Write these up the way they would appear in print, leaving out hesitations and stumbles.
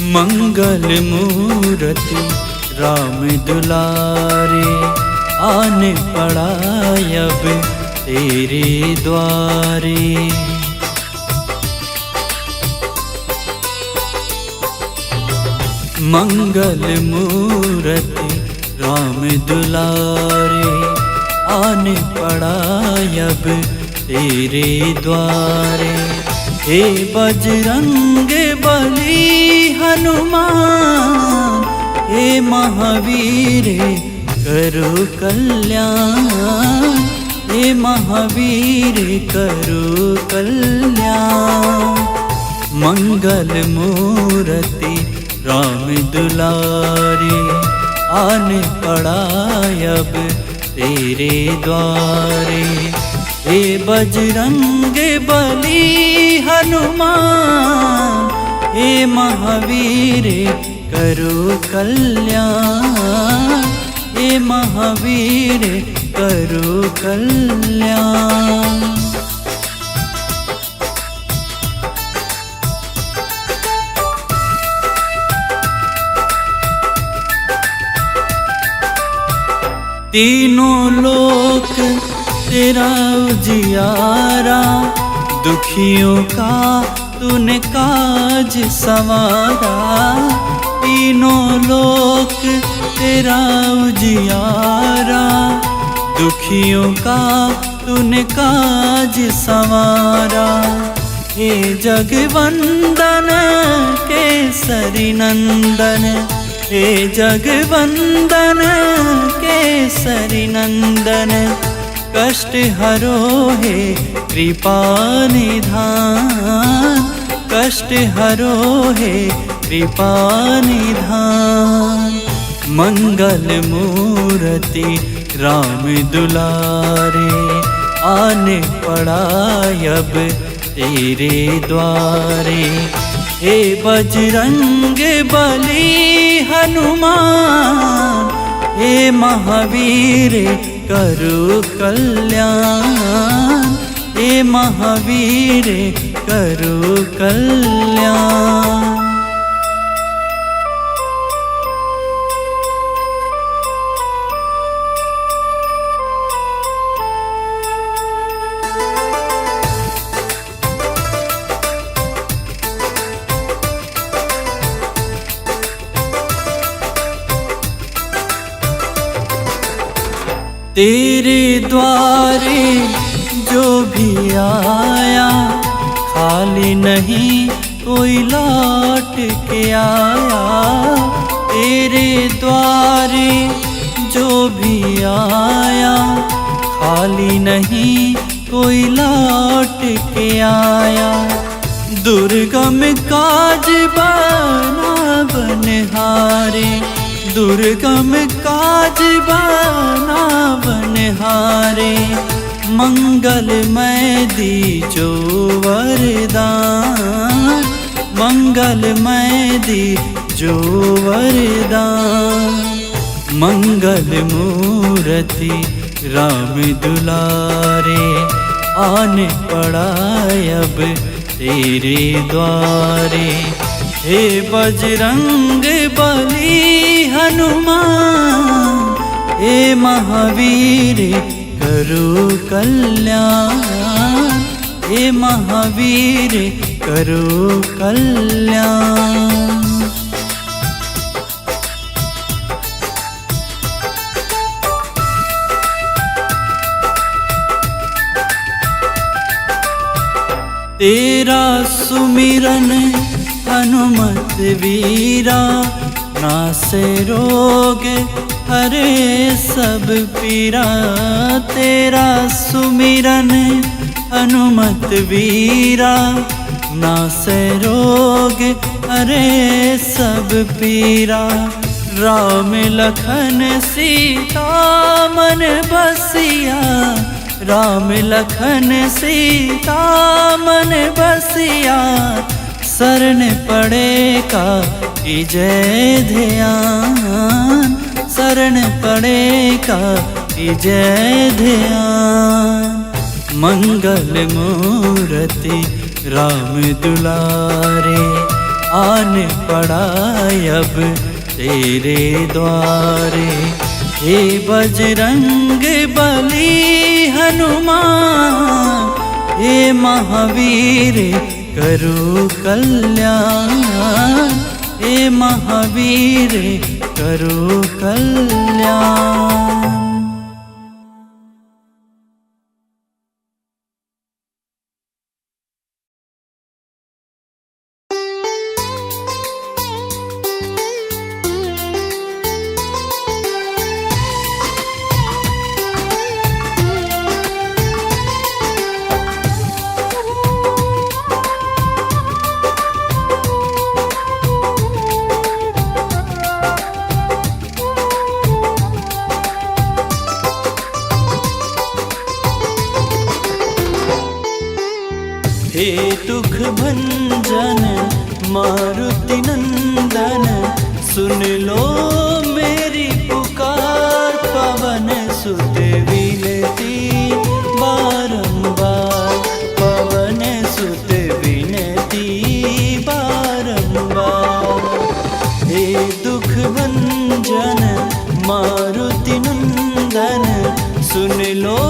मंगल मूर्ति राम दुलारे, आने पड़ा अब तेरे द्वारे। मंगल मूर्ति राम दुलारे, आने पड़ा अब तेरे द्वारे। हे बजरंग बली हनुमान, हे महावीर करो कल्याण, हे महावीर करो कल्याण। मंगल मूर्ति राम दुलारे, आने पड़ा अब तेरे द्वारे। हे बजरंग बली हनुमान, हे महावीर करो कल्याण, हे महावीर करो कल्याण। तीनों लोक तेरा उजियारा, दुखियों का तूने काज संवारा। तीनों लोक तेरा उजियारा, दुखियों का तूने काज संवारा। हे जगवंदन केसरी नंदन, हे जगवंदन केसरी नंदन। कष्ट हरो हे कृपा निधान, कष्ट हरो हे कृपा निधान। मंगल मूर्ति राम दुलारे, आने पड़ा अब तेरे द्वारे। हे बजरंग बली हनुमान, हे महावीर करो कल्याण, हे महावीर करो कल्याण। तेरे द्वारे जो भी आया, खाली नहीं कोई लौट के आया। तेरे द्वारे जो भी आया, खाली नहीं कोई लौट के आया। दुर्गम काज बना बनहारे, दुर्गम काज बना बनहारे। मंगलमय दीजो वरदान, मंगलमय दीजो वरदान। मंगल मूर्ति राम दुलारे, आने पड़ा अब तेरे द्वारे। हे बजरंग बली हनुमान, हे महावीर करो कल्याण, हे महावीर करो कल्याण। तेरा सुमिरन हनुमत वीरा, नासे रोग हरे सब पीरा। तेरा सुमिरन हनुमत वीरा, नासे रोग हरे सब पीरा। राम लखन सीता मन बसिया, राम लखन सीता मन बसिया। शरण पड़े का जय ध्यान, शरण पड़े का जय ध्यान। मंगल मूर्ति राम दुलारे, आन पड़ा अब तेरे द्वारे। हे बजरंग बली हनुमान, हे महावीर करो कल्याण, हे महावीर करो कल्याण। हे दुख भंजन मारुति नंदन, सुन लो मेरी पुकार। पवन सुत विनती बारंबार, पवन सुत विनती बारंबार। हे दुख भंजन मारुति नंदन, सुन लो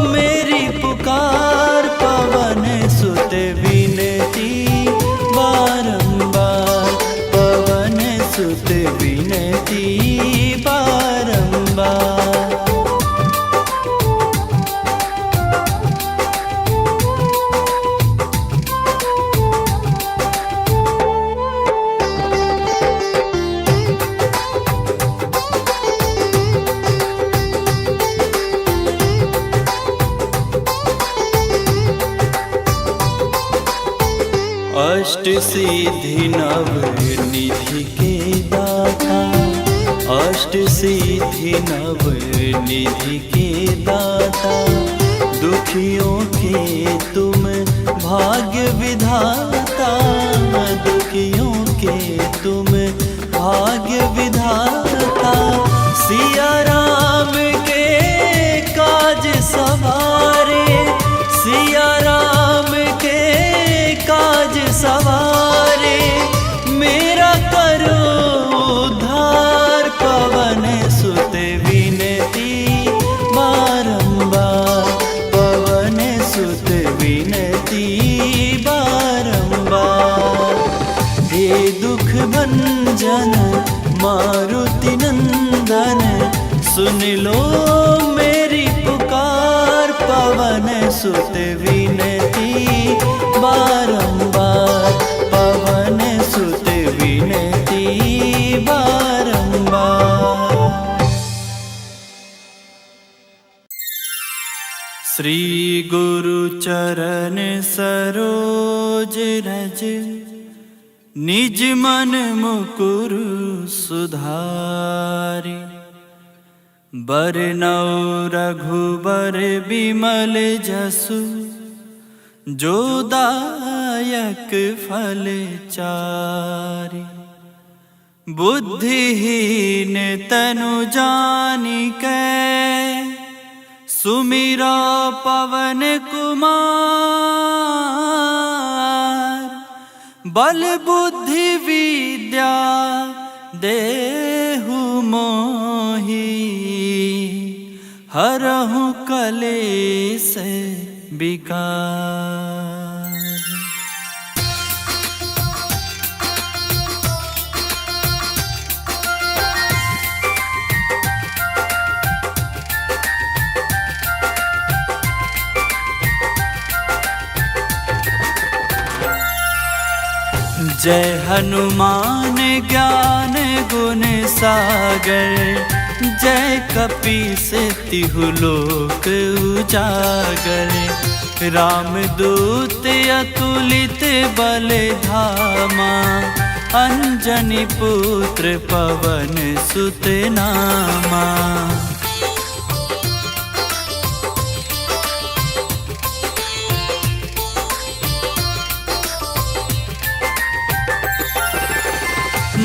मेरी पुकार। पवन सुत विनती बारंबार, पवन सुत विनती बारंबार। अष्ट सिद्धि नव निधि के दाता, अष्ट सिद्धि नव निधि के दाता। दुखियों के तुम भाग्य विधाता, दुखियों के तुम भाग्य विधाता। सिया राम के काज सवारे, सिया राम के काज सवारे। मेरा करो उद्धार, पवन सुत विनती बारंबार, पवन सुत विनती बारंबार। हे दुख भंजन मारुति नंदन, सुन लो मेरी पुकार। पवन सुत विनती बारंबार, पवन सुत विनती बारंबार। श्री गुरु चरण सरोज रज, निज मन मुकुरु सुधारि। बरनौ रघुबर बिमल जसु, जो दायक फल चारि। बुद्धिहीन तनु जानिकै, सुमिरा पवन कुमार। बल बुद्धि विद्या देहु मोहि, हरहु कलेश विकार। जय हनुमान ज्ञान गुण सागर, जय कपीस तिहु लोक उजागर। रामदूत अतुलित बल धामा, अंजनी पुत्र पवन सुत नामा।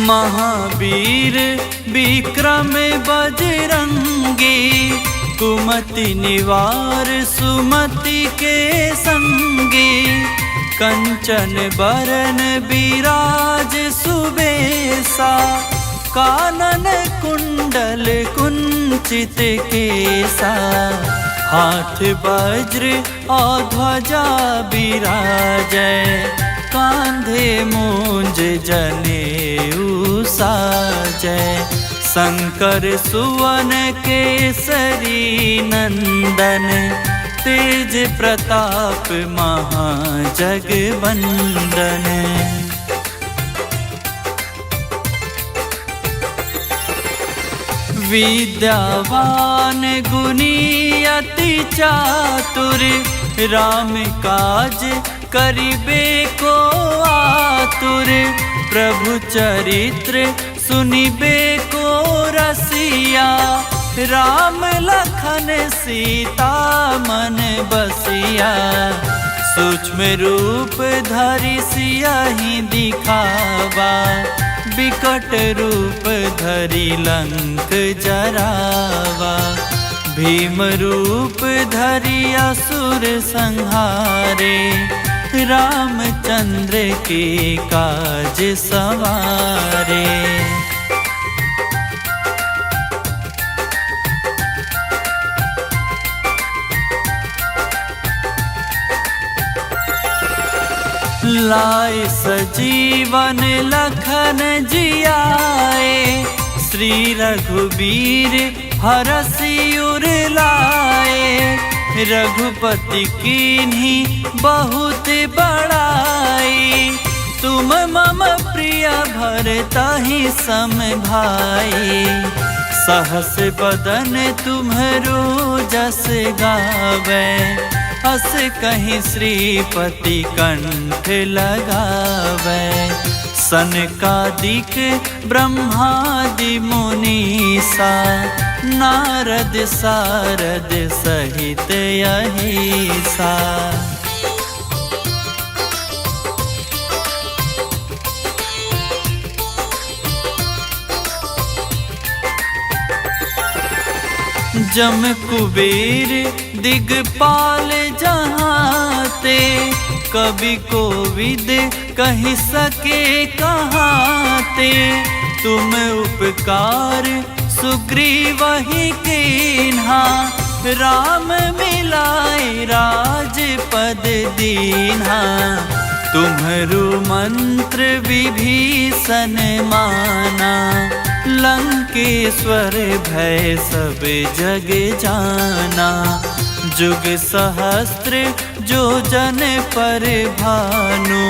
महावीर विक्रम बजरंगी, कुमति निवार सुमति के संगी। कंचन बरन बिराज सुबेसा, कानन कुंडल कुंचित केसा, हाथ वज्र और ध्वजा बिराजै, कांधे मूंज जनेऊ साजै, शंकर सुवन केसरी नंदन, तेज प्रताप महाजगवंदन। विद्यावान गुणी अति चातुर, राम काज करिबे को आतुर, प्रभु चरित्र सुनिबे को रसिया, राम लखन सीता मन बसिया, सूक्ष्म रूप धरि सियहि दिखावा, विकट रूप धरि लंक जरावा, भीम रूप धरि असुर संहारे, रामचंद्र के काज सवारे। लाए सजीवन लखन जियाए, श्री रघुबीर हरषि उर लाए, रघुपति कीन्ही बहुत बड़ाई, तुम मम प्रिय भरतहि सम भाई, सहस बदन तुम्हरो जस गावै, अस कहीं श्रीपति कंठ लगावै, सनकादिक ब्रह्मादि मुनीसा, नारद सारद सहित अहिसा। जम कुबेर दिगपाल जहाते, कवि कोविद कहि सके कहाते, तुम उपकार सुग्रीवहि कीन्हा, राम मिलाए राजपद दीन्हा, तुम्हरो मंत्र विभीषण माना, लंकेश्वर भय सब जग जाना, जुग सहस्त्र जो जन पर भानु,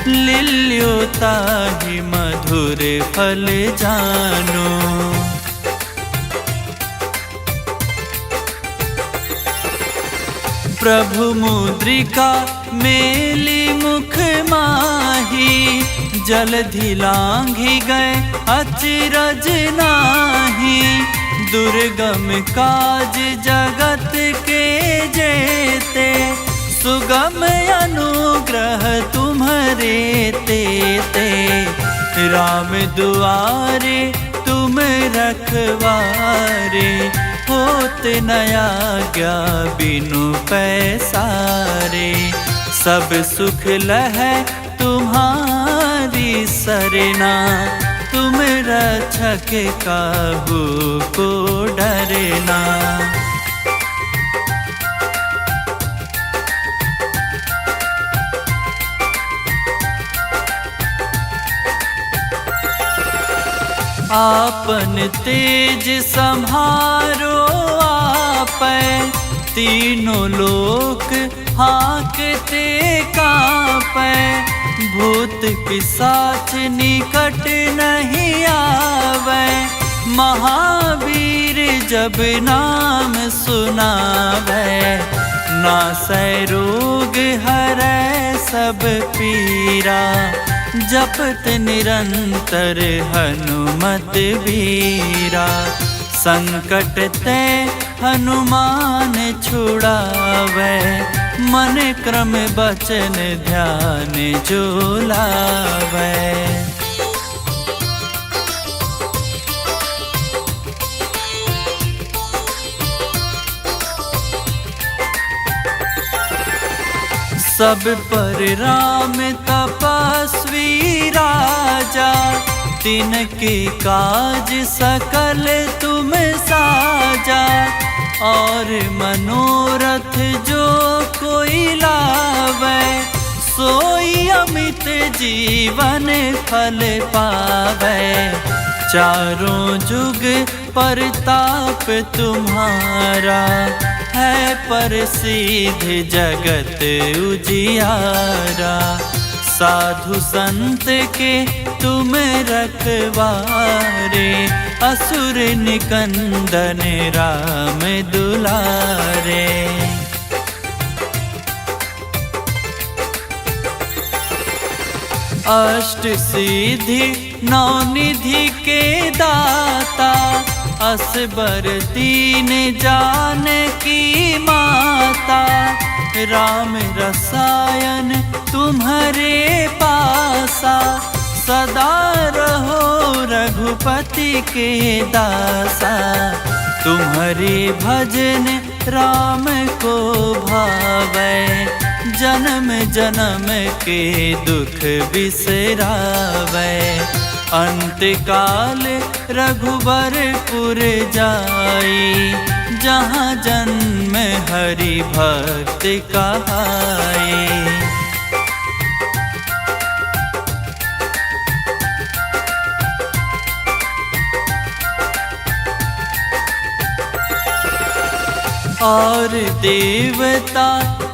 लिल्यो ताहि मधुर फल जानु। प्रभु मुद्रिका मेली मुख माही, जलधि लांघि गए अचरज नाही, दुर्गम काज जगत के जेते, सुगम अनुग्रह तुम्हरे तेते, राम दुआरे तुम रखवारे, होत न आज्ञा बिनु पैसारे, सब सुख लहै तुम्हारी सरना, तुम रक्षक काहू को डरना। आपन तेज सम्हारो आपै, तीनों लोक हाँकते कांपै, भूत पिशाच निकट नहीं आवै, महावीर जब नाम सुनावै, नासै रोग हरै सब पीरा, जपत निरंतर हनुमत बीरा, संकट ते हनुमान छुड़ावै, मन क्रम बचन ध्यान जो लावै। सब पर राम तपस्वी राजा, तिनके काज सकल तुम साजा। और मनोरथ जो कोई लावे, सोई अमित जीवन फल पावे। चारों जुग परताप तुम्हारा, है प्रसिद्ध जगत उजियारा। साधु संत के तुम रखवारे, असुर निकंदन राम दुलारे। अष्ट सिद्धि नौ निधि के दाता, असबर दीन जानकी माता। राम रसायन तुम्हारे पासा, सदा रहो रघुपति के दासा। तुम्हारे भजन राम को भावै, जन्म जन्म के दुख बिसरावै। अंत काल रघुबरपुर जाई, जहाँ जन्म हरि भक्त कहाई। और देवता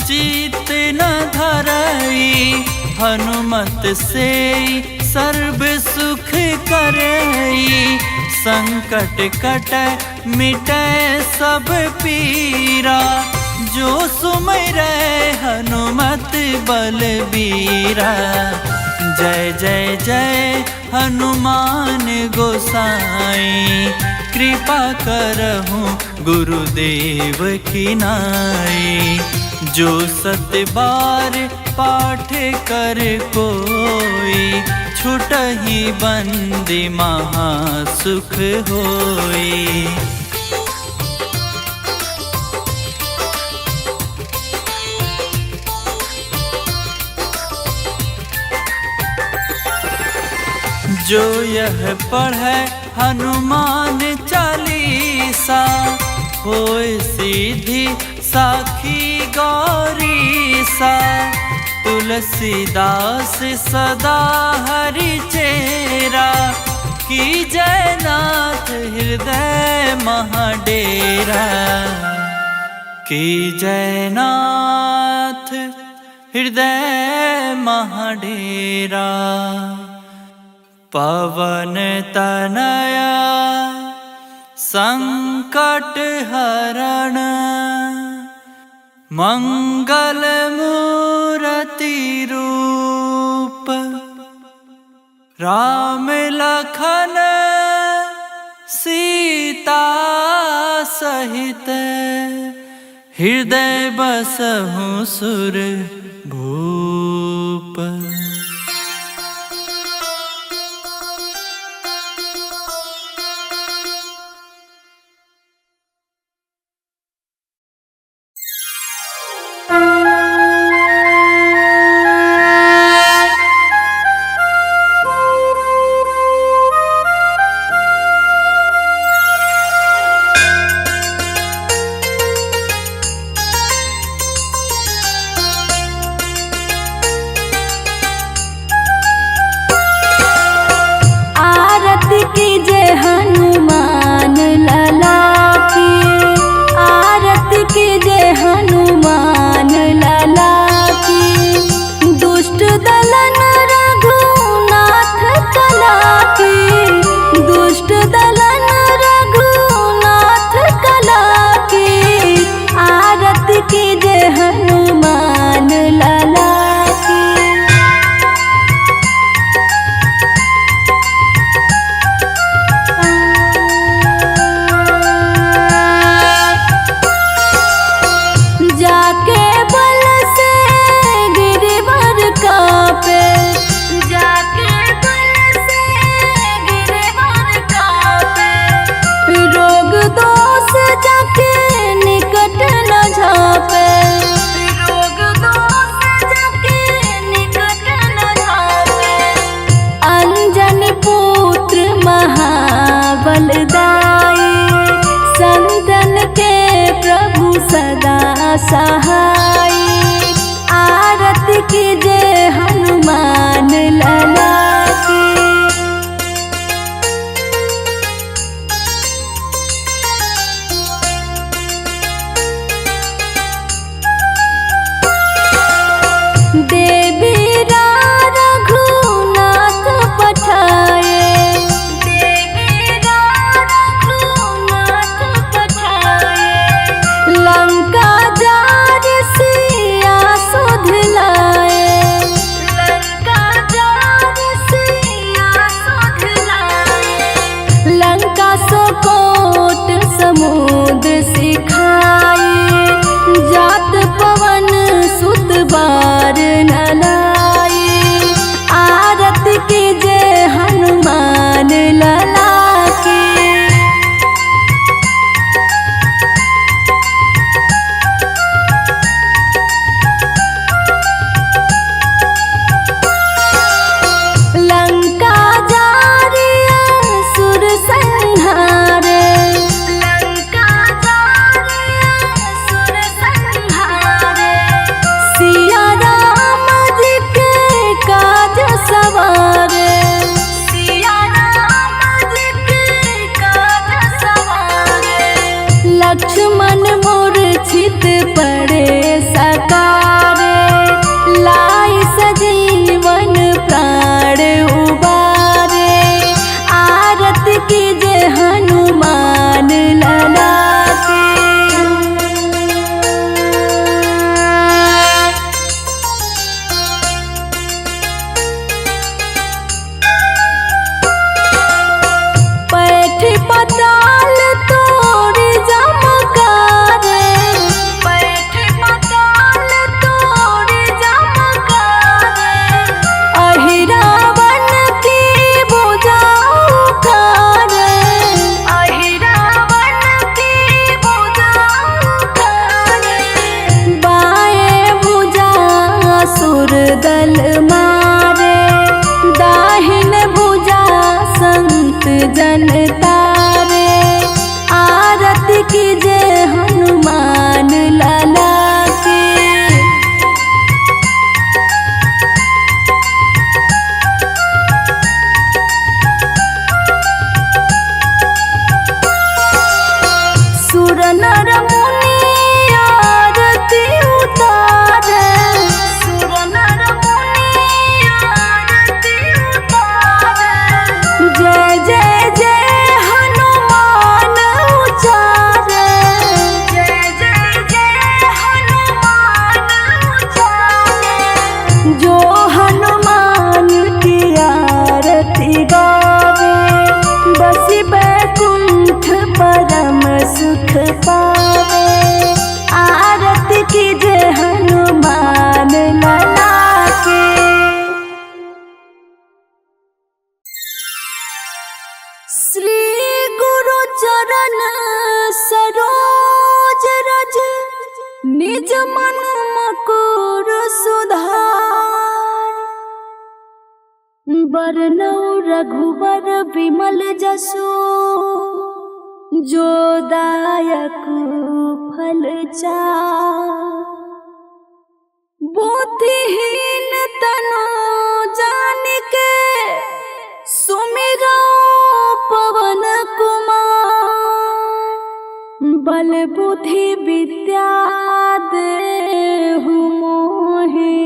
चित न धरई, हनुमत से सर्व सुख करई। संकट कटै मिटै सब पीरा, जो सुमिरै हनुमत बलबीरा। जय जय जय हनुमान गोसाई, कृपा करहु गुरुदेव की नाई। जो सत बार पाठ कर कोई, छुटहि बंदी महा सुख होई। जो यह पढ़े हनुमान चालीसा, होय सिद्धि साखी गौरीसा। तुलसीदास सदा हरि चेरा, की जयनाथ हृदय महाडेरा। की जयनाथ हृदय महाडेरा। पवन तनया संकट हरण, मंगल मूर्ति रूप। राम लखन सीता सहित, हृदय बसहु सुर भूप। सहाय। आरती कीजे हनुमान लला की। देवी रघुनाथ पठाए, देवी रघुनाथ पठाए। लंका जार सिया सुध लाए, लंका जार सिया सुध लाए। लंका सोकोट समुद्र सिखाए, जात पवन सुत बार न लाए। आरती कीजे हनुमान लला की। लंका जारिया सुर संहारे, लंका जारिया सुर संहारे। सिया राम जी के काज सवारे, सिया राम जी के काज सवारे। लक्ष्मण मूर्छित पड़े सकारे, लाई सजीवन प्राण उबारे। आरती कीजे हनुमान लला की। पैठी पताल तोरी जमकारे, पैठी पताल तोरी जमकारे। अहिरावन की भुजा उखारे, अहिरावन की भुजा उखारे। बाएं भुजा असुर दल मारे, दाहिन भुजा संत जन तारे। आरती कीजे हनुमान लला की। सुर नर मुनि आरती उतारे, सुर नर मुनि आरती उतारे। जय जय जय हनुमान उचारे, जय जय जय हनुमान उचारे। जो हनुमान की आरती गावे, बसी बैकुंठ परम सुख पावे। आरती कीजे हनुमान लला की। श्री गुरु चरण सरोज रज, निज मन मकुर सुधार। बरनौ रघुबर विमल जसु, जो दायक फल चार। बुद्धिहीन तनु जानिके, सुमिरौ पवन कुमार। बल बुद्धि विद्या देहु मोहि,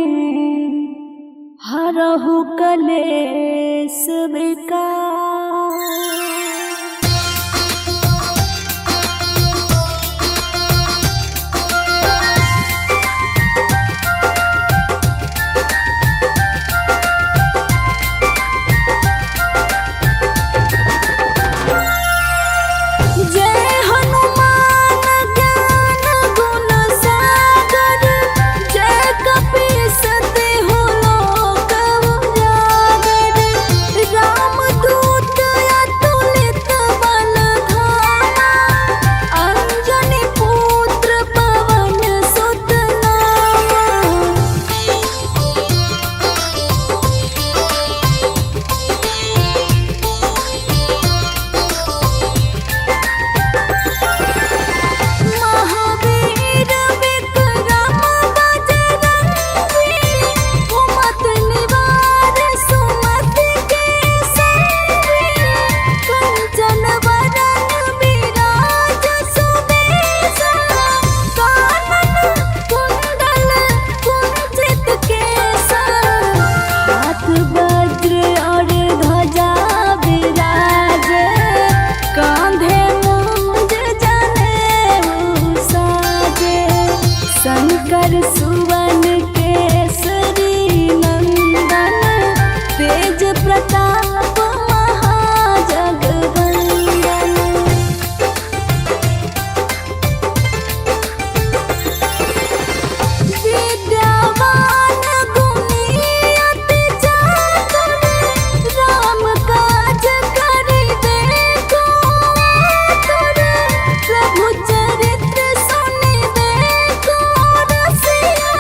हरहु कलेश विकार। रामदूत अतुलित शंकर सुवन केसरी नंदन तेज प्रताप महाजगवंदन। विद्यावान गुणी अति चातुर राम काज करिबे को आतुर। प्रभु चरित्र सुनिबे को रसिया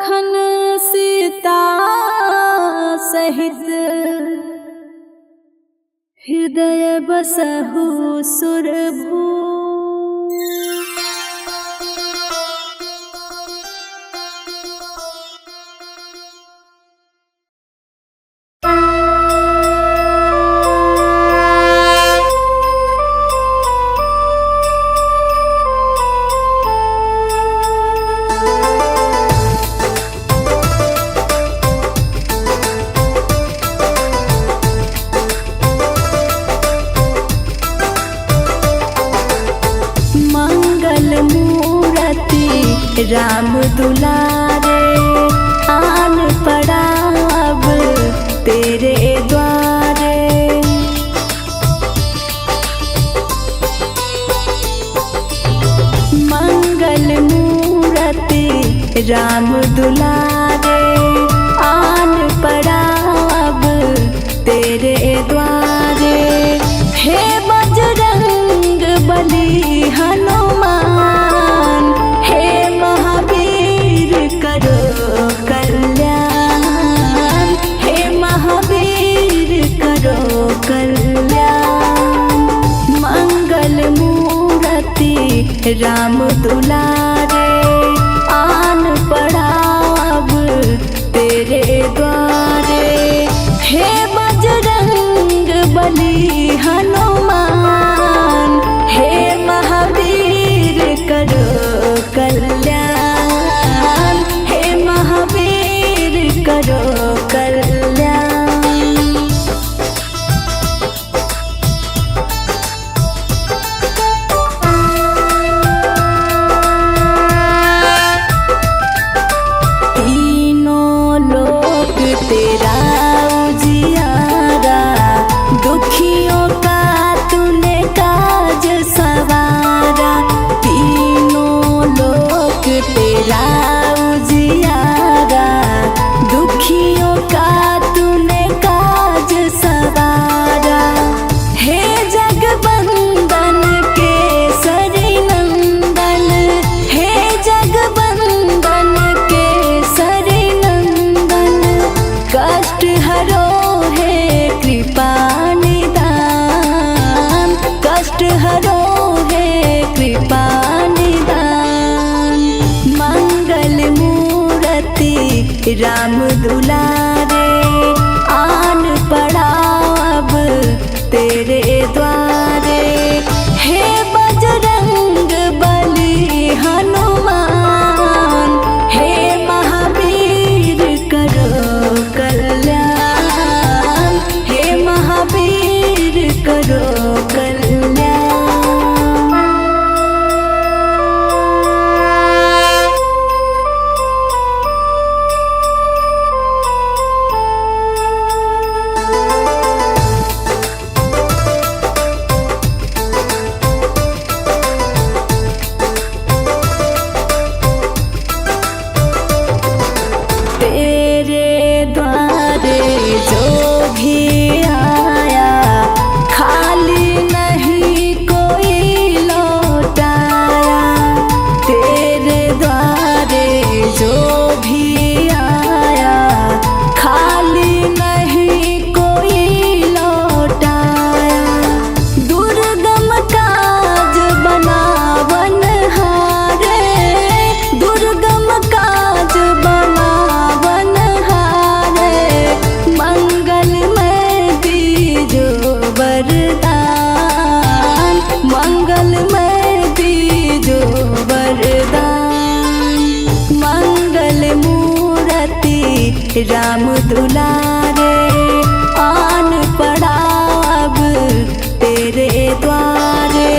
लखन सीता सहित हृदय बसहु सुरभू। राम दुलारे आन पड़ा अब तेरे द्वारे। मंगल मूर्ति राम दुलारे आन पड़ा अब तेरे द्वारे। हे बजरंग बली हनुमान, हे महावीर करो कल्याण, हे महावीर करो कल्याण। मंगल मूर्ति राम दुलारे आन पड़ा अब तेरे द्वारे। हे बजरंग बली हनुमान, हे महावीर करो कल्याण, हे महावीर करो कल्याण। तीनों लोक तेरा उजियारा, दुखियों का तूने काज सवारा। तीनों लोक तेरा उजियारा, दुखियों का तूने काज सवारा। हे जगवंदन केसरी नंदन, हे जगवंदन केसरी नंदन। कष्ट हरो हे कृपा निदान, कष्ट हरो हे कृपा निदान। मंगल मूर्ति राम दुलारे आन पड़ा अब तेरे द्वारे। हे बजरंग बली हनुमान, हे महावीर करो कल्याण, हे महावीर करो कल्याण। तेरे द्वारे जो भी आया, खाली नहीं कोई लौटाया। तेरे द्वारे जो भी आया, खाली नहीं कोई लौटाया। दुर्गम काज बनावन हारे, दुर्गम काज बनावन हारे। मंगलमय दीजो वरदान, मंगलमय दीजो वरदान। मंगल मूर्ति राम दुलारे आन पड़ा अब तेरे द्वारे।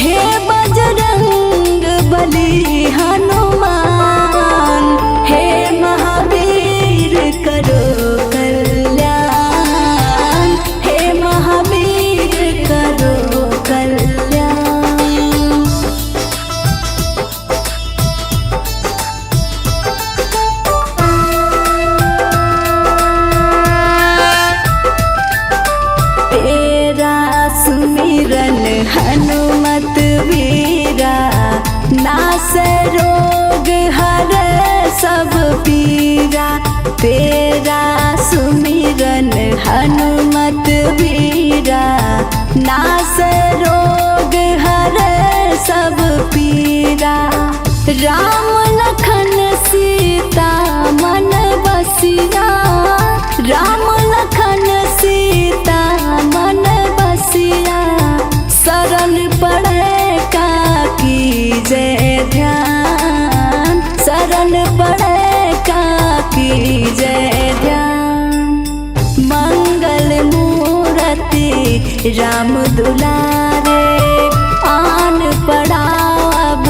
हे बजरंग बली हनुमान, हे महावीर करो कल्याण, हे महावीर करो कल्याण। तेरा सुमिरन हनुमत वीरा, नास रोग हर सब राम दुलारे आन पड़ा अब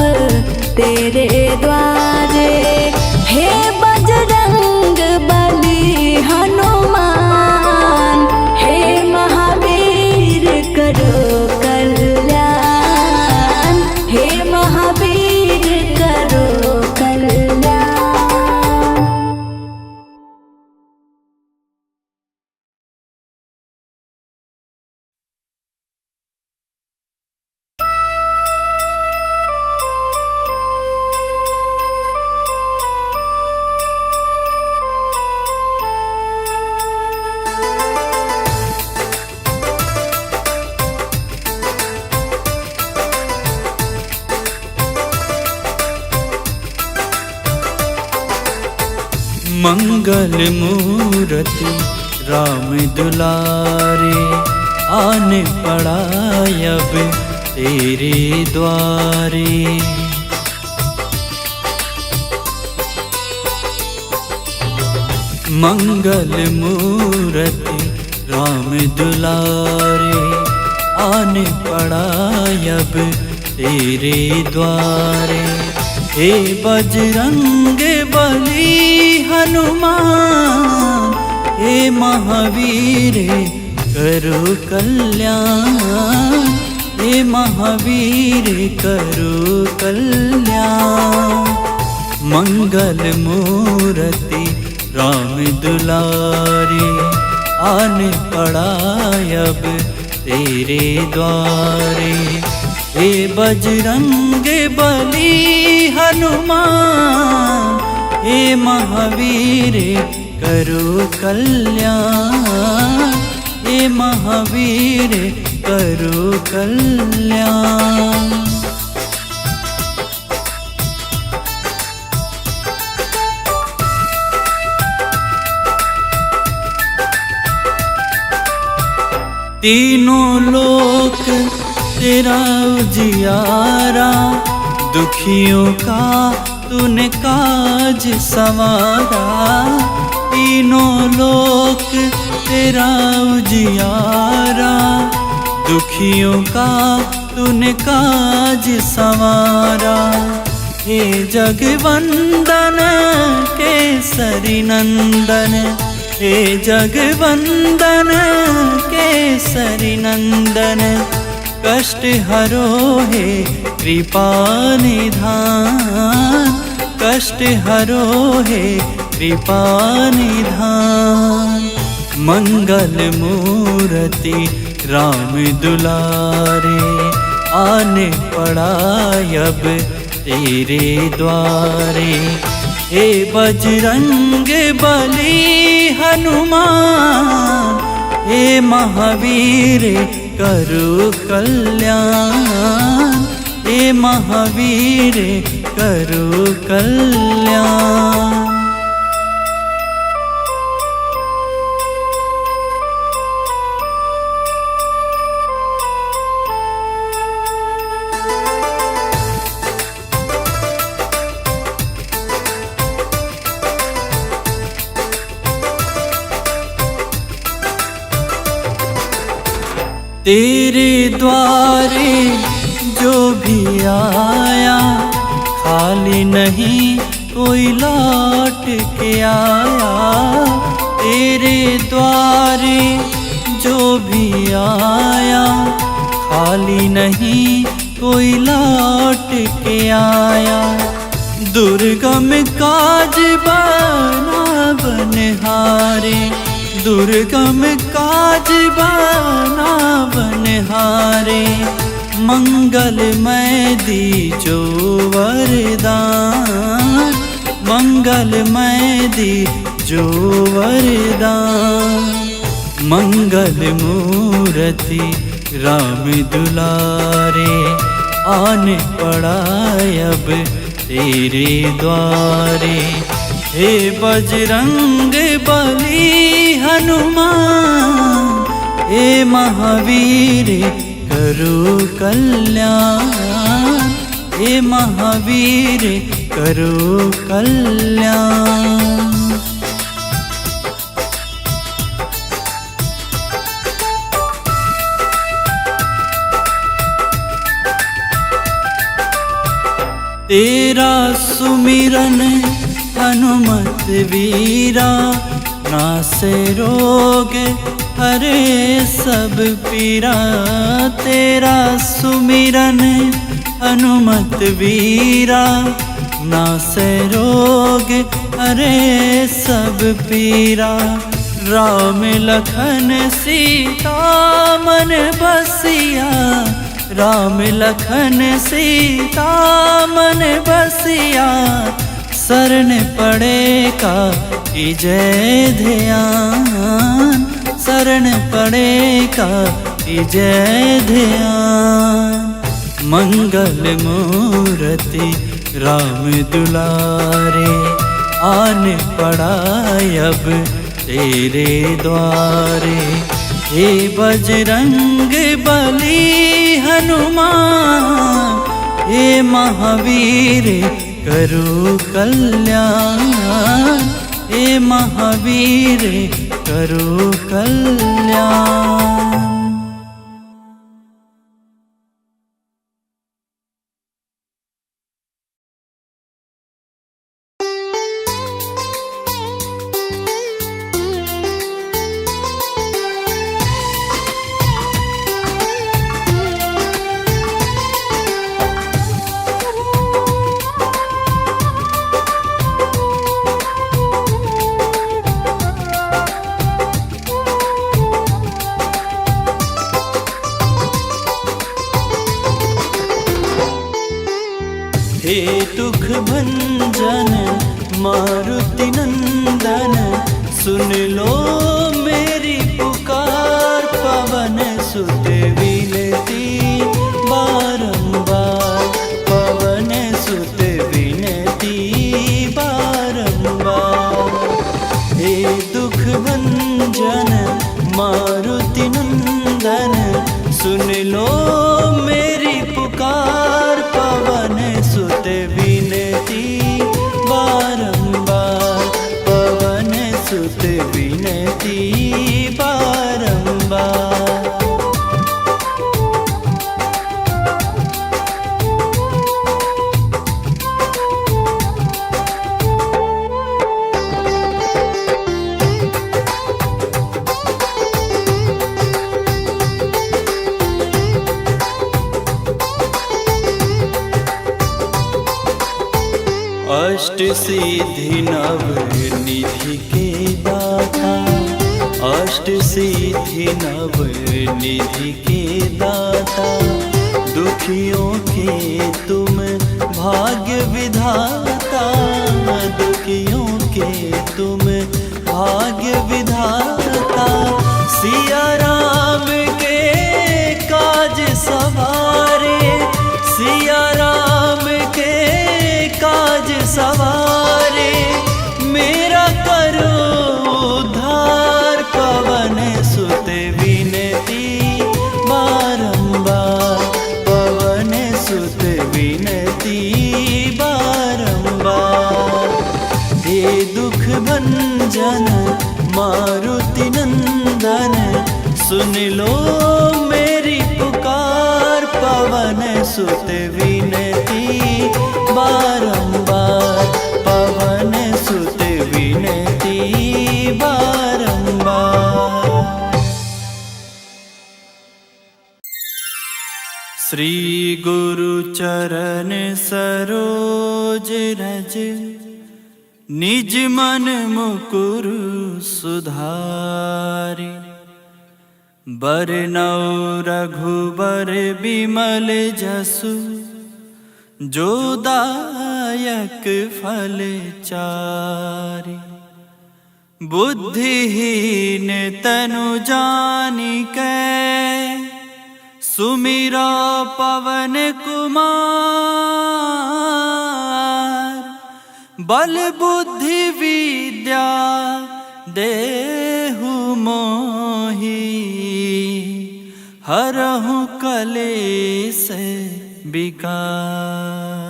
तेरे द्वारे। हे बजरंग बली हनुमान, हे महावीर करो कल्याण, हे महावीर करो कल्याण। मंगल मूर्ति राम दुलारे आने पड़ा अब तेरे द्वारे। मंगल मूर्ति राम दुलारे आने पड़ा अब तेरे द्वारे। हे बजरंग बली हनुमान, हे महावीर करो कल्याण, हे महावीर करो कल्याण। मंगल मूर्ति राम दुलारे आने पड़ा अब तेरे द्वारे। हे बजरंग बली हनुमान, हे महावीर करो कल्याण, हे महावीर करो कल्याण। तीनों लोक तेरा उजियारा, दुखियों का तूने काज संवारा। तीनों लोक तेरा उजियारा, दुखियों का तूने काज संवारा। हे जगवंदन केसरी नंदन, हे जगवंदन केसरी नंदन। कष्ट हरो हे कृपा निधान, कष्ट हरो हे कृपा निधान। मंगल मूर्ति राम दुलारे आने पड़ा अब तेरे द्वारे। हे बजरंग बली हनुमान, हे महावीर करो कल्याण, हे महावीर करो कल्याण। तेरे द्वारे जो भी आया, खाली नहीं कोई लौट के आया। तेरे द्वारे जो भी आया, खाली नहीं कोई लौट के आया। दुर्गम काज बना बनहारे, दुर्गम काज बना बनहारे। मंगलमय दीजो वरदान, मंगलमय दीजो वरदान। मंगल मूर्ति राम दुलारे आने पड़ा अब तेरे द्वारे। हे बजरंग बली हनुमान, हे महावीर करो कल्याण, हे महावीर करो कल्याण। तेरा सुमिरन हनुमत वीरा, नासे रोग हरे सब पीरा। तेरा सुमिरन हनुमत वीरा, नासे रोग हरे सब पीरा। राम लखन सीता मन बसिया, राम लखन सीता मन बसिया। शरण पड़े का जय ध्यान, शरण पड़े का जय ध्यान। मंगल मूर्ति राम दुलारे, आन पड़ा अब तेरे द्वारे। हे बजरंग बली हनुमान, हे महावीर करो कल्याण, हे महावीर करो कल्याण। हे दुख भंजन मारुति नंदन, सुन लो मेरी पुकार। पवन सुत विनती बारंबार, पवन सुत विनती बारंबार। हे दुख भंजन मारुति नंदन, सुन लो मेरी पुकार। पवन सुत विनती बारंबार, पवन सुत विनती बारंबार। अष्ट सिद्धि नव निधि के दाता, अष्ट सिद्धि नव निधि के दाता। दुखियों के तुम भाग्य विधाता, दुखियों के तुम भाग्य विधाता। सिया राम के काज सवारे, सिया राम के काज सवारे। मेरा करो उद्धार, पवन सुत विनती बारंबार, पवन सुत विनती बारंबार। हे दुख भंजन मारुति नंदन, सुन लो मेरी पुकार। पवन सुत विनती बारंबार, पवन सुत विनती बारंबार। श्री गुरु चरण सरोज रज, निज मन मुकुरु सुधारि। बरनौ रघुबर बिमल जसु, जो दायक फल चारि। बुद्धिहीन तनु जानिकै, सुमिरा पवन कुमार। बल बुद्धि विद्या देहु मोहि, हरहु कलेश विकार।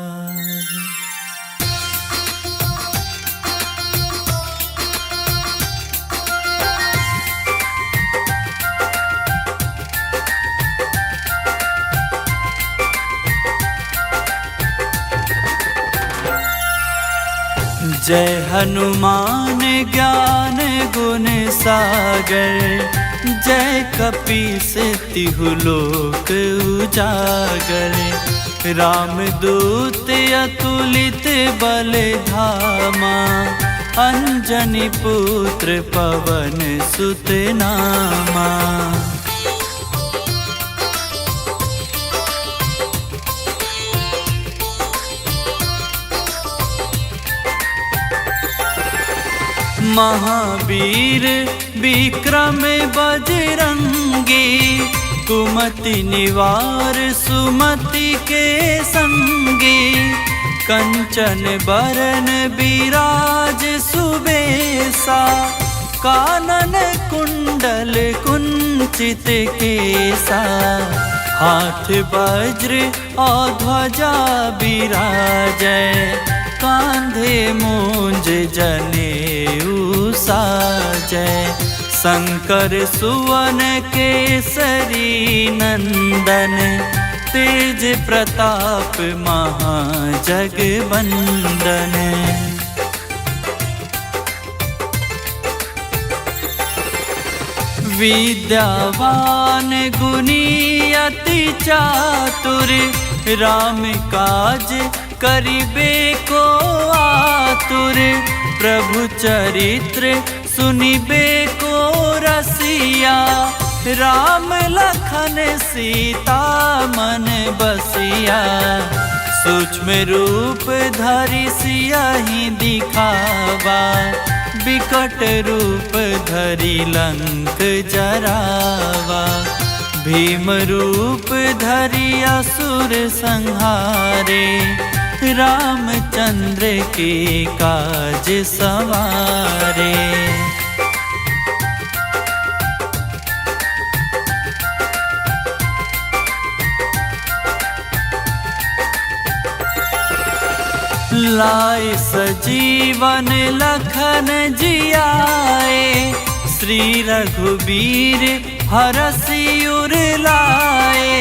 जय हनुमान ज्ञान गुण सागर, जय कपीस तिहु लोक उजागर। रामदूत अतुलित बल धामा, अंजनी पुत्र पवन सुत नामा। महावीर विक्रम बजरंगी, कुमति निवार सुमति के संगी। कंचन बरन बिराज सुबेसा, कानन कुंडल कुंचित केसा। हाथ वज्र और ध्वजा बिराजै, कांधे मूंज जनेऊ साजै। शंकर सुवन केसरी नंदन, तेज प्रताप महाजगवंदन। विद्यावान गुणी अति चातुर, राम काज करिबे को आतुर। प्रभु चरित्र सुनिबे को रसिया, राम लखन सीता मन बसिया। सूक्ष्म रूप धरि सियहि दिखावा, बिकट रूप धरि लंक जरावा। भीम रूप धरि असुर संहारे, रामचंद्र के काज सवारे। लाए सजीवन लखन जियाए, श्री रघुबीर हरषि उर लाए।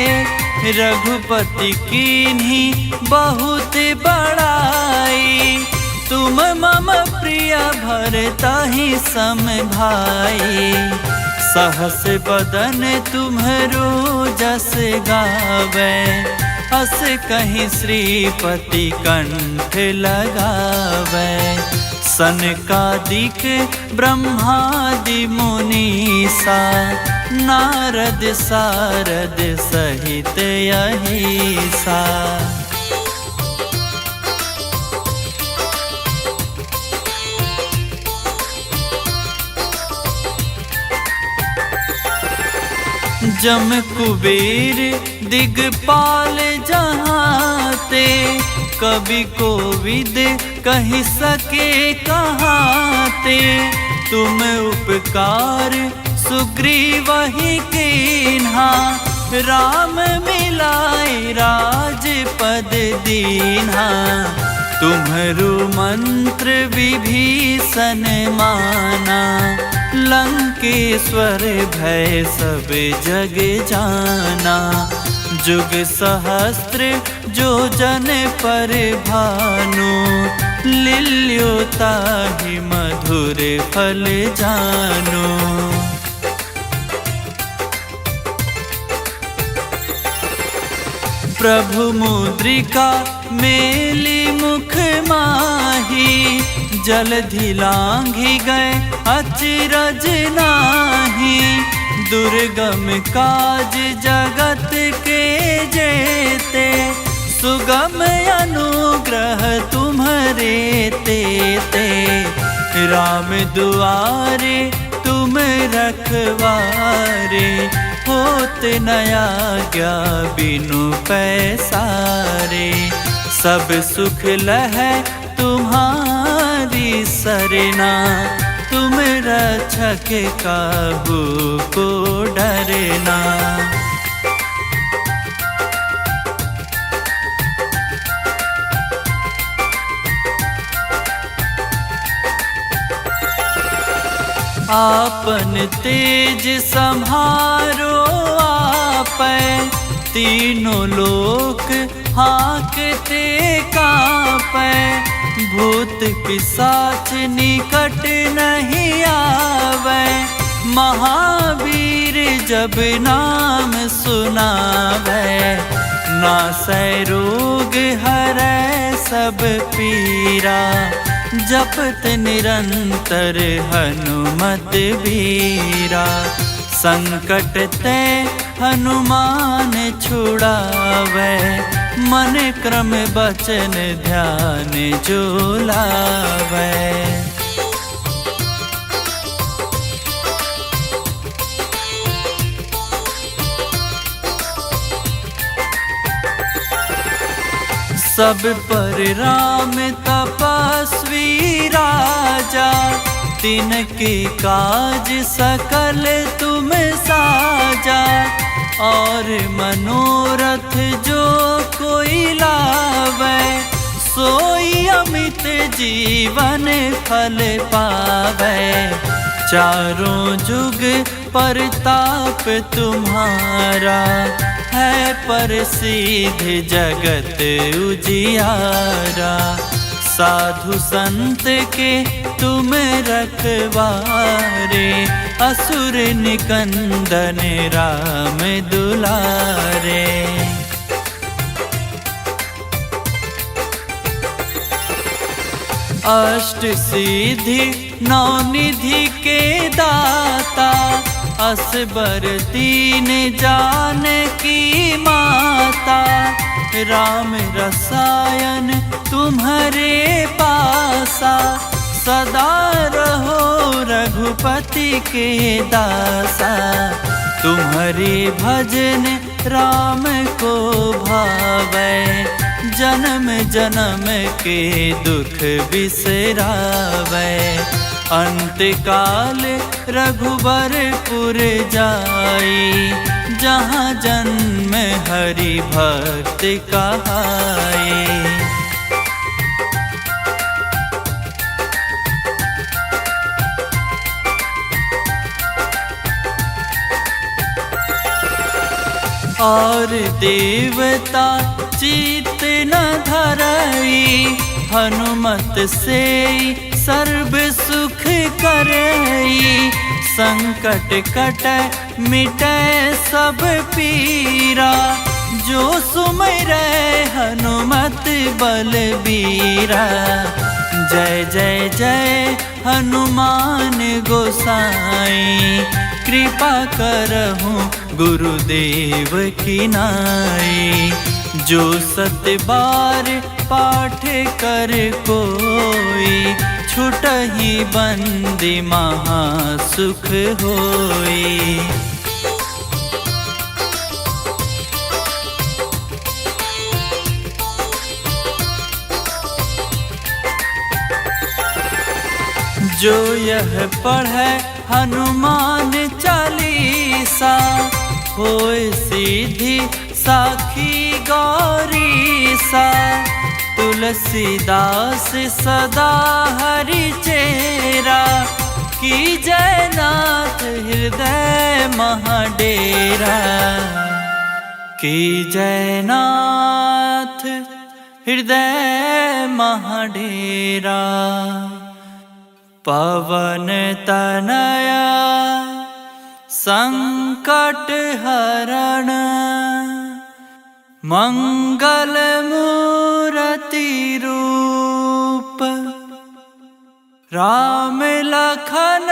रघुपति कीन्ही बहुत बड़ाई, तुम मम प्रिय भरताहि सम भाई। सहस बदन तुम्हरो जस गावे, अस कहीं श्रीपति कंठ लगावे। सनकादिक ब्रह्मादि मुनीसा, नारद सारद सहित अहिसा। जम कुबेर दिगपाल जहाते, कवि कोविद कहि सके कहाते। तुम उपकार सुग्रीवहि कीन्हा, राम मिलाए राजपद दीन्हा। तुम्हरो मंत्र विभीषण माना, लंकेश्वर भय सब जग जाना। जुग सहस्त्र जो जन पर भानु, लिल्यो ताहि मधुर फल जानो। प्रभु मुद्रिका मेली मुख माही, जलधि लांघि गए अचरज नाही। दुर्गम काज जगत के जेते, सुगम अनुग्रह तुम्हरे तेते। राम दुआरे तुम रखवारे, होत न आज्ञा बिनु पैसारे। सब सुख लहै तुम्हारी सरना, तुम रक्षक काहू को डरना। आपन तेज सम्हारो आपै, तीनों लोक हाँकते कांपे, भूत पिशाच निकट नहीं आवे। महावीर जब नाम सुनावे, नासै रोग हरै सब पीरा। जपत निरंतर हनुमत बीरा, संकट ते हनुमान छुड़ावे। मन क्रम बचन ध्यान जो लावे। सब पर राम तपस्वी राजा, तिनके काज सकल तुम साजा। और मनोरथ जो कोई लावे, सोई अमित जीवन फल पावे। चारों जुग परताप तुम्हारा, है प्रसिद्ध जगत उजियारा। साधु संत के तुम रखवारे, असुर निकंदन राम दुलारे। अष्ट सिद्धि नौ निधि के दाता, असबर दीन जानकी माता। राम रसायन तुम्हारे पासा, सदा रहो रघुपति के दासा। तुम्हारे भजन राम को भावै, जन्म जन्म के दुख बिसरावै। अंत काल रघुबरपुर जाई, जहाँ जन्म हरि भक्त कहाई। और देवता चित न धरई, हनुमत से सर्व सुख करई। संकट कटै मिटै सब पीरा, जो सुमिरै हनुमत बलबीरा। जय जय जय हनुमान गोसाई, कृपा करहु गुरुदेव की नाई। जो सत बार पाठ कर कोई, छुटहि बंदी महा सुख होई। जो यह पढ़े हनुमान चालीसा, होय सिद्धि साखी गौरीसा। तुलसीदास सदा हरि चेरा, की जयनाथ हृदय महाडेरा। की जयनाथ हृदय महाडेरा। पवन तनया संकट हरण, मंगल मूर्ति रूप। राम लखन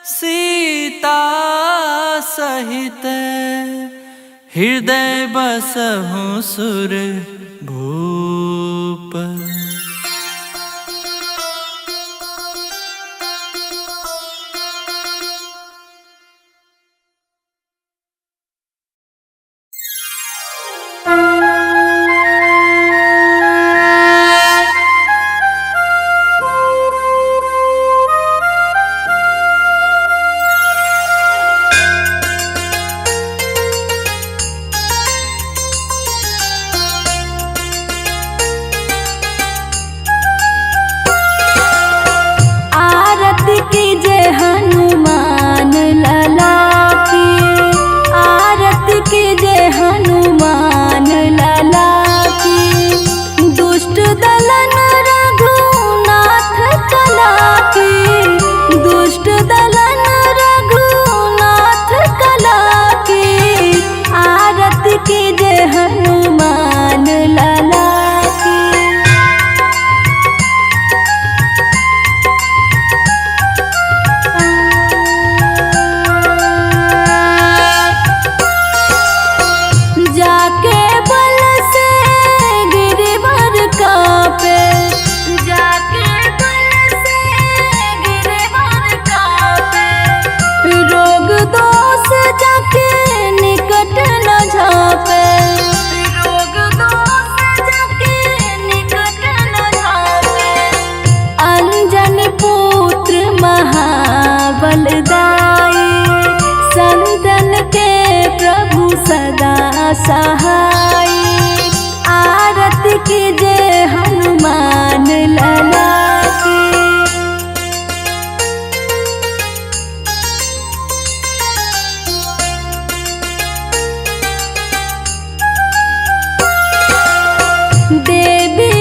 सीता सहित, हृदय बसहु सुर भूप। सदा सहाय। आरती कीजिए हनुमान लला की। देवी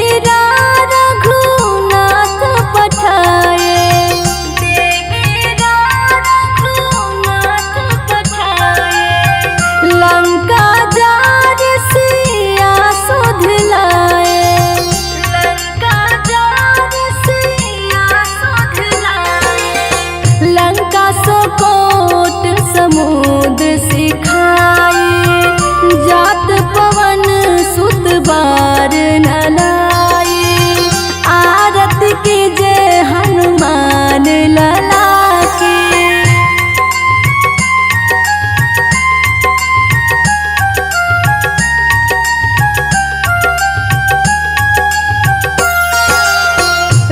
रघुनाथ पठाए, देवी रघुनाथ पठाए। लंका जार सिया सुध लाए, लंका जार सिया सुध लाए। लंका सोकोट समुद्र सिखाए, जात पवन सुत बार न लाए। आरती कीजिए हनुमान लला की।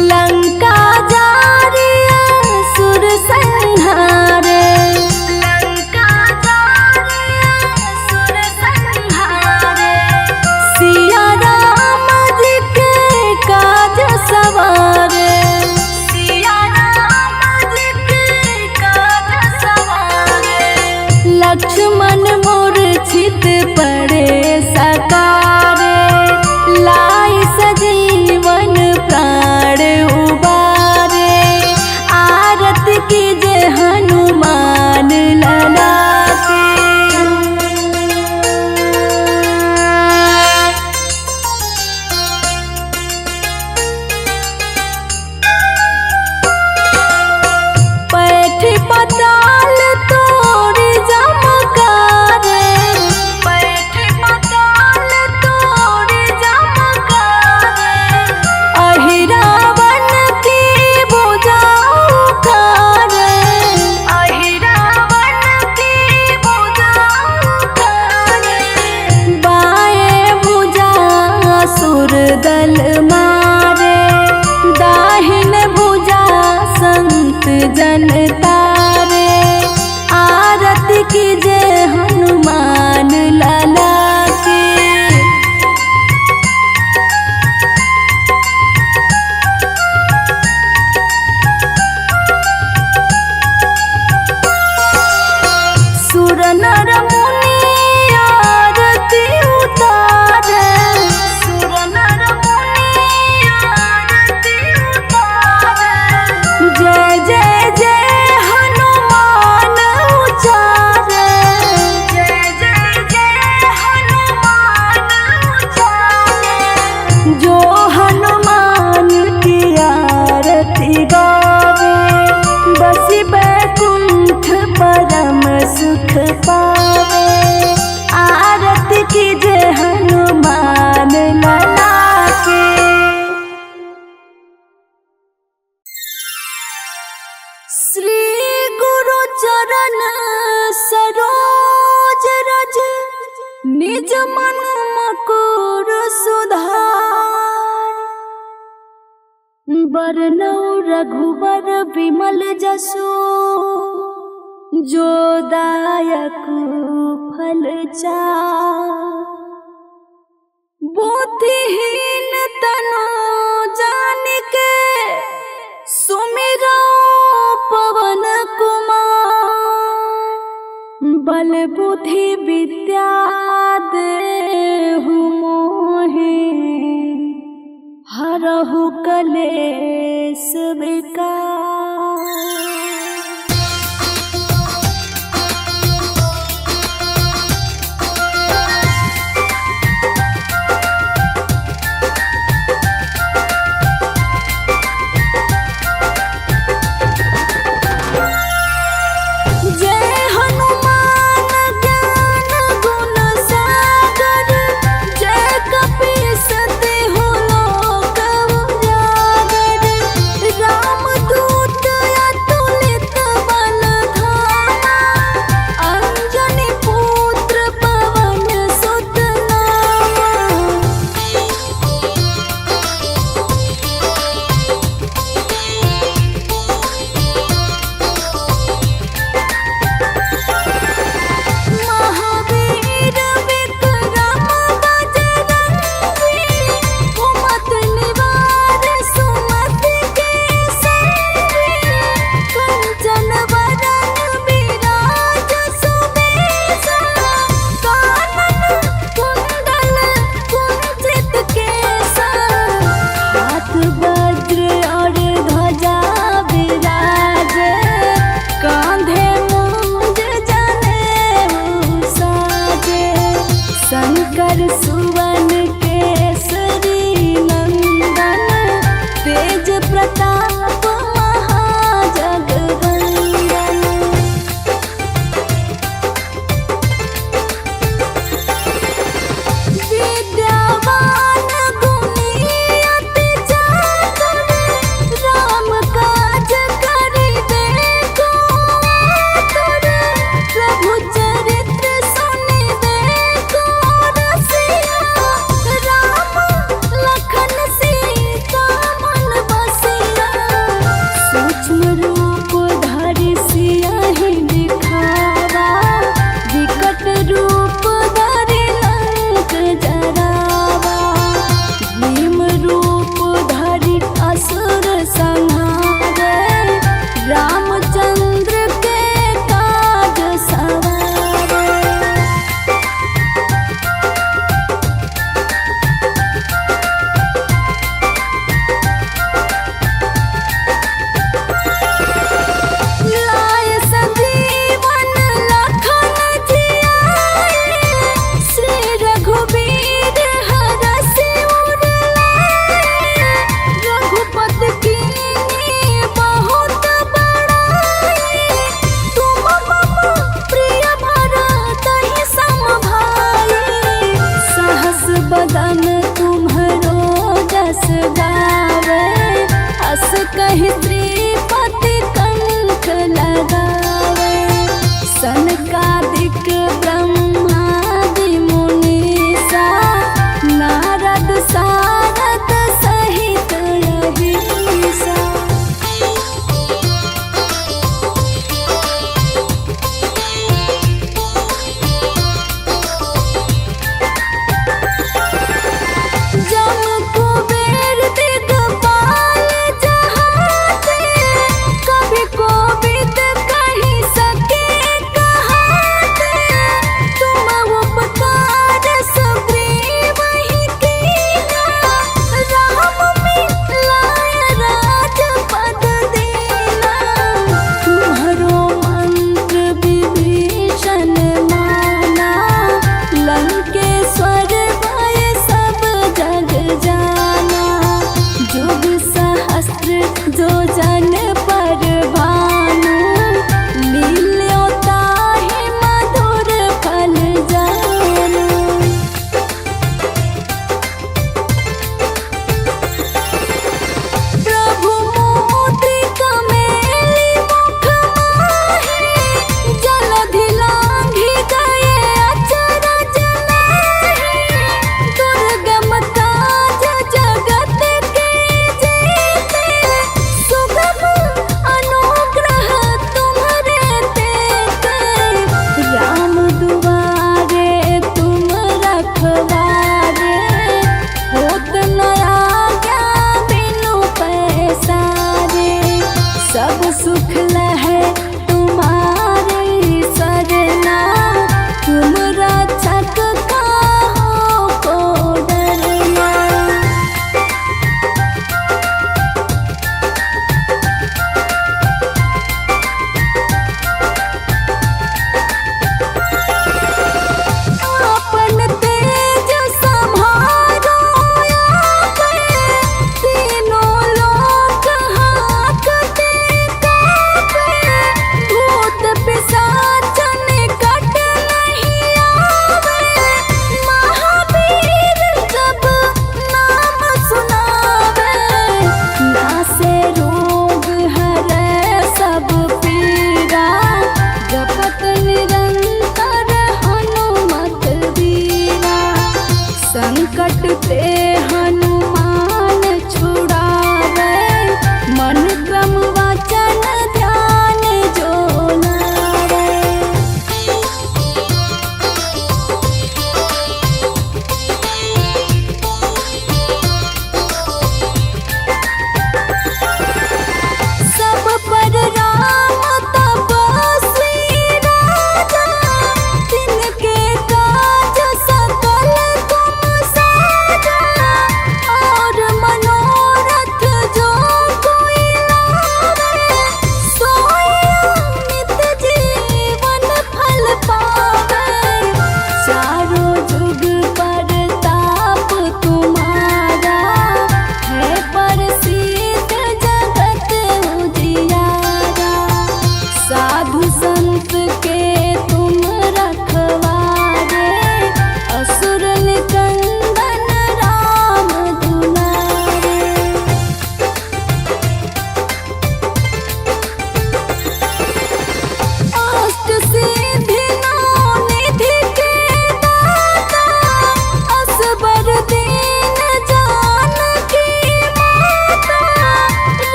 लंका जारी असुर संहारे, लंका जारी असुर संहारे। सिया राम जी के काज सवारे, सिया राम जी के काज सवारे। लक्ष्मण मूर्छित पड़े सकारे, लाई सजीवन प्राण उबारे। आरती कीजिए हनुमान लला की। पैठ पताल तोड़ी जमकारे, पैठ पताल तोड़ी जमकारे। अहिरावण की भुजा उखाड़े, अहिरावण की भुजा उखाड़े। बाएं भुजा असुर दल मारे, दाहिन भुजा संत जन तारे। आरती कीजिए हनुमान लला की। सुर नर मुनि आरती उतारे, सुर नर मुनि आरती उतारे। जय जय जय हनुमान उचारे, जय जय जय हनुमान उचारे। जो हनुमान की आरती गावे, बसी बैकुंठ परम सुख पावे। आरती कीजिए हनुमान लला की। श्री गुरु चरण सरोज रज, निज मन मकुर सुधार। बरनौ रघुबर विमल जसु, जो दायक फल चार। बुद्धिहीन तनु जानिके, सुमिरो पवन कुमार। बल बुद्धि विद्या देहु मोहि, हरहु कलेश विकार। रामदूत अतुलित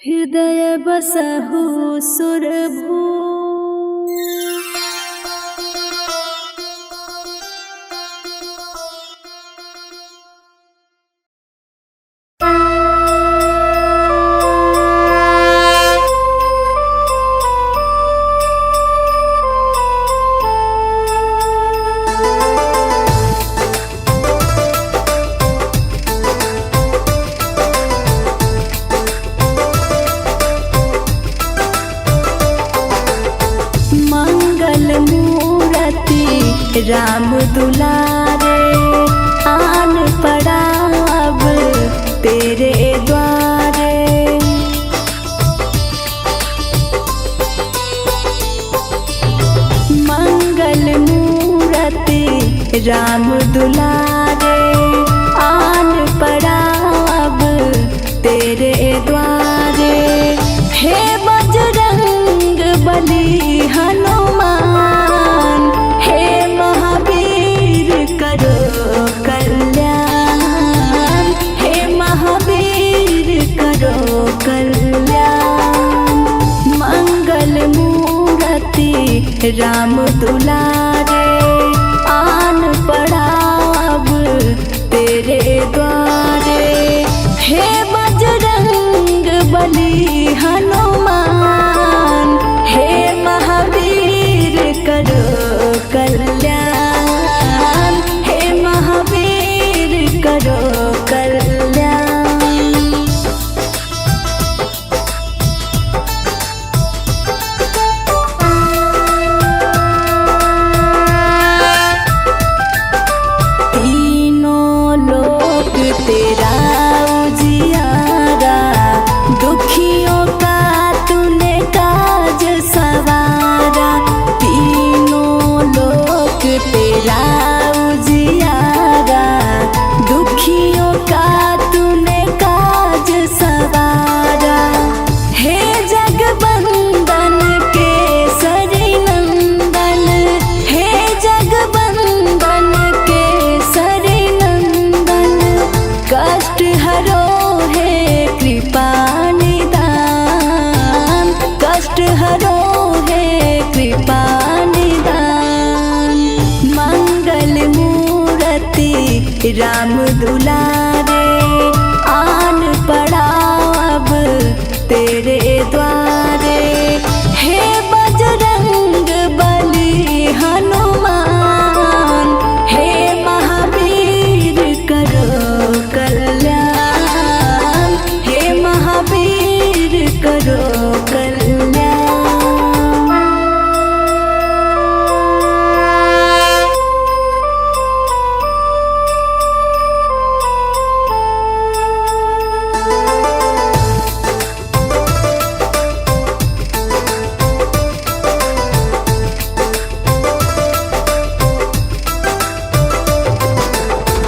हृदय बसहु सुरभू। राम दुलारे आन पड़ा अब तेरे द्वारे। मंगल मूर्ति राम दुलारे आन पड़ा अब तेरे द्वारे। हे बजरंग बली हनुमान, हे महावीर करो कल्याण, हे महावीर करो कल्याण। मंगल मूर्ति राम दुलारे आन पड़ा अब तेरे द्वारे। हे बजरंग बली हनुमान, हे महावीर करो कल्याण, हे महावीर करो कल्याण। तीनों लोक तेरा उजियारा, दुखियों का तूने काज सवारा। तीनों लोक तेरा उजियारा, दुखियों का तूने काज सवारा। हे जगबंदन केसरी नंदन, हे जगबंदन केसरी नंदन। कष्ट हरो हे कृपा निदान, कष्ट हरो हे कृपा निदान। मंगल मूर्ति राम दुलारे आन पड़ा अब तेरे द्वारे। हे बजरंग बली हनुमान, हे महावीर करो कल्याण, हे महावीर करो कल्याण।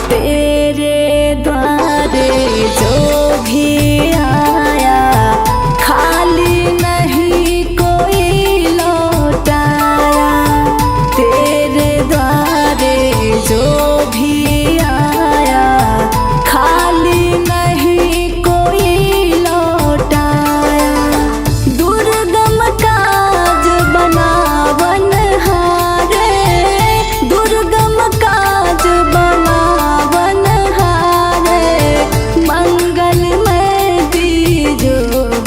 तेरे द्वारे जो भी आया, खाली नहीं कोई लौटाया। तेरे द्वारे जो भी आया, खाली नहीं कोई लौटाया। दुर्गम काज बनावन हारे, दुर्गम काज बनावन हारे। मंगलमय दीजो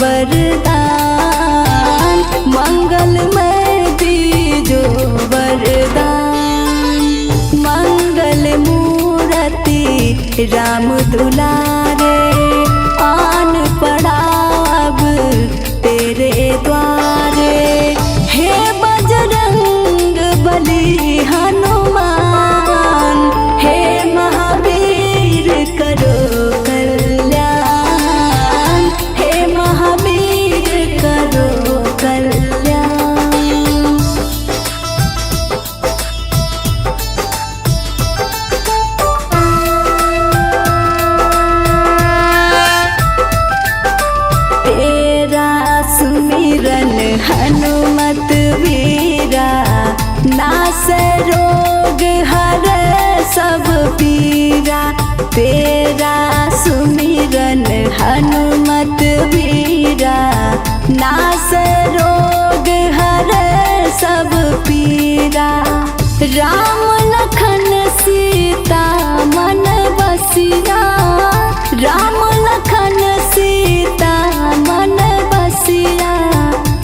वरदान, मंगलमय दीजो वरदान। मंगल मूर्ति राम दुलारे आन पड़ा अब तेरे द्वारे। हे बजरंग बली हनुमान, हे महावीर करो कल्याण, हे महावीर करो कल्याण। हनुमत वीरा नास रोग हरे सब पीरा। राम लखन सीता मन बसिया, राम लखन सीता मन बसिया।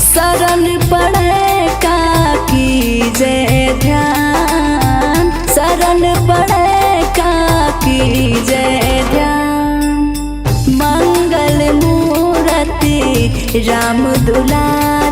शरण पड़े का कीजय ध्यान, शरण पड़े का कीजय ध्यान। मंगल मूर्ति राम दुलार,